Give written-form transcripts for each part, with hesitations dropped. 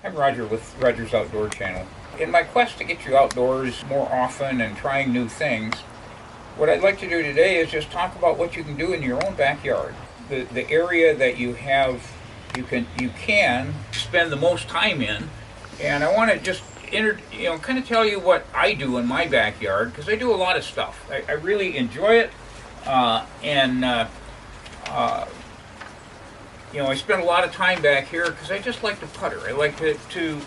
I'm Roger with Roger's Outdoor Channel. In my quest to get you outdoors more often and trying new things, what I'd like to do today is just talk about what you can do in your own backyard. The area that you can spend the most time in, and I want to just kind of tell you what I do in my backyard because I do a lot of stuff. I really enjoy it, and I spend a lot of time back here because I just like to putter. I like to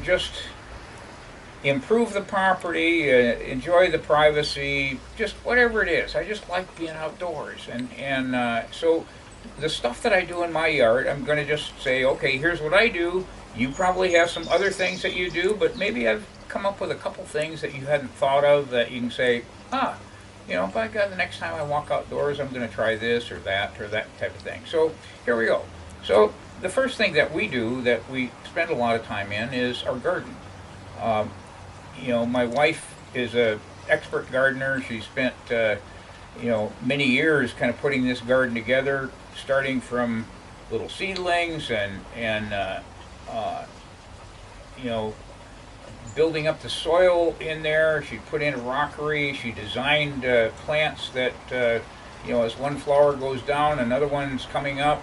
just improve the property, enjoy the privacy, just whatever it is. I just like being outdoors, and so the stuff that I do in my yard, I'm going to just say, okay, here's what I do. You probably have some other things that you do, but maybe I've come up with a couple things that you hadn't thought of that you can say, by God, the next time I walk outdoors, I'm going to try this or that type of thing. So here we go. So the first thing that we do that we spend a lot of time in is our garden. My wife is a expert gardener. She spent many years kind of putting this garden together, starting from little seedlings and building up the soil in there. She put in a rockery. She designed plants that, as one flower goes down, another one's coming up.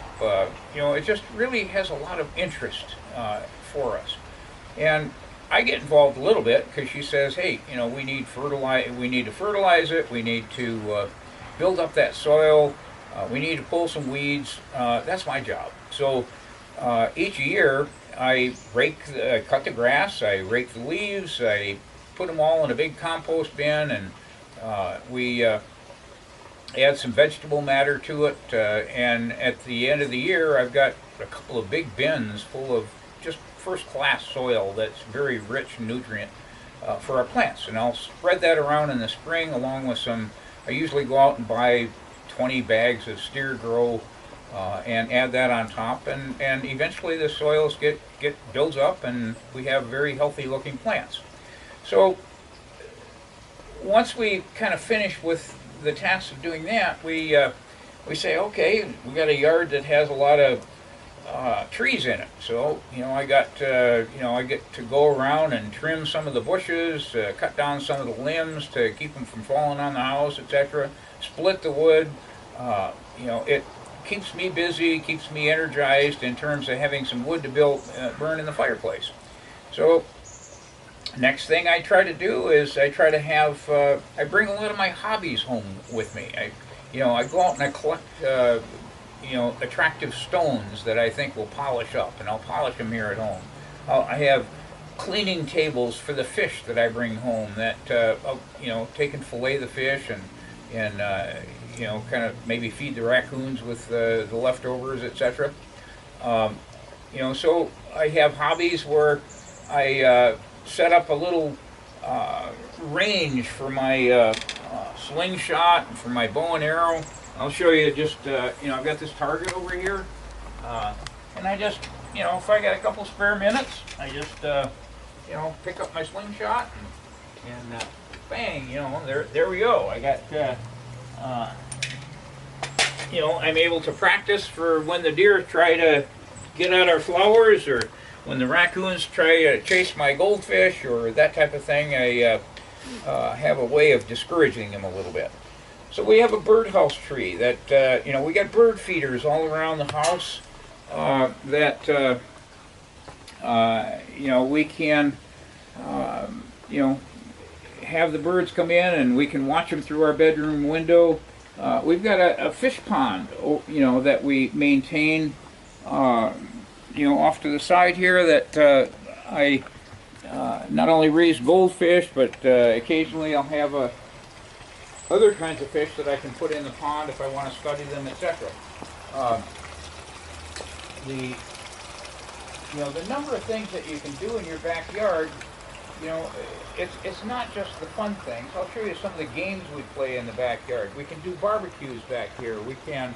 It just really has a lot of interest for us. And I get involved a little bit because she says, hey, we need to fertilize it. We need to build up that soil. We need to pull some weeds. That's my job. So each year, I cut the grass, I rake the leaves, I put them all in a big compost bin, and we add some vegetable matter to it. And at the end of the year, I've got a couple of big bins full of just first-class soil that's very rich in nutrient for our plants. And I'll spread that around in the spring along with I usually go out and buy 20 bags of steer grow and add that on top, and eventually the soils builds up, and we have very healthy looking plants. So once we kind of finish with the task of doing that, we say, okay, we got a yard that has a lot of trees in it. So I get to go around and trim some of the bushes, cut down some of the limbs to keep them from falling on the house, etc. Split the wood. It keeps me busy, keeps me energized in terms of having some wood to burn in the fireplace. So next thing I try to do is I bring a lot of my hobbies home with me. I go out and I collect attractive stones that I think will polish up, and I'll polish them here at home. I have cleaning tables for the fish that I bring home that take and fillet the fish and kind of maybe feed the raccoons with the leftovers, etc. So I have hobbies where I set up a little range for my slingshot and for my bow and arrow. I'll show you just, I've got this target over here, and I just, if I got a couple spare minutes, I just, pick up my slingshot and bang, there we go. I got, I'm able to practice for when the deer try to get at our flowers, or when the raccoons try to chase my goldfish, or that type of thing. I have a way of discouraging them a little bit. So we have a birdhouse tree that, we got bird feeders all around the house that, we can, have the birds come in and we can watch them through our bedroom window. We've got a fish pond, that we maintain, off to the side here that I not only raise goldfish, but occasionally I'll have other kinds of fish that I can put in the pond if I want to study them, etc. The number of things that you can do in your backyard, it's not just the fun things. I'll show you some of the games we play in the backyard. We can do barbecues back here. We can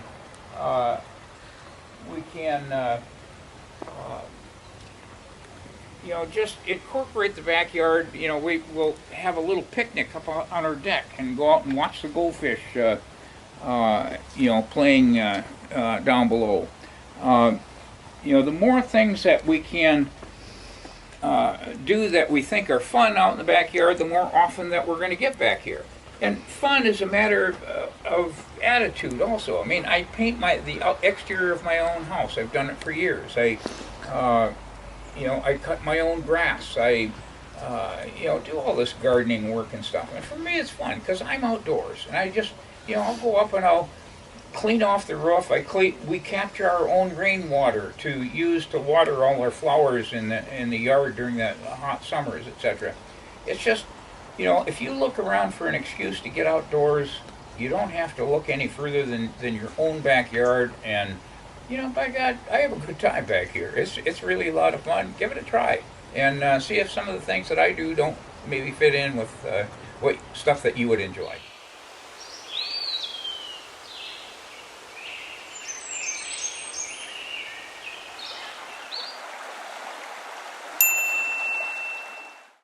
just incorporate the backyard. We will have a little picnic up on our deck and go out and watch the goldfish, playing down below. the more things that we can do that we think are fun out in the backyard, the more often that we're going to get back here. And fun is a matter of attitude also. I mean, I paint the exterior of my own house. I've done it for years. I cut my own grass. I do all this gardening work and stuff. And for me, it's fun because I'm outdoors. And I just, I'll go up and I'll clean off the roof. We capture our own rainwater to use to water all our flowers in the yard during the hot summers, etc. It's just, if you look around for an excuse to get outdoors, you don't have to look any further than your own backyard. And, by God, I have a good time back here. It's really a lot of fun. Give it a try and see if some of the things that I do don't maybe fit in with what stuff that you would enjoy.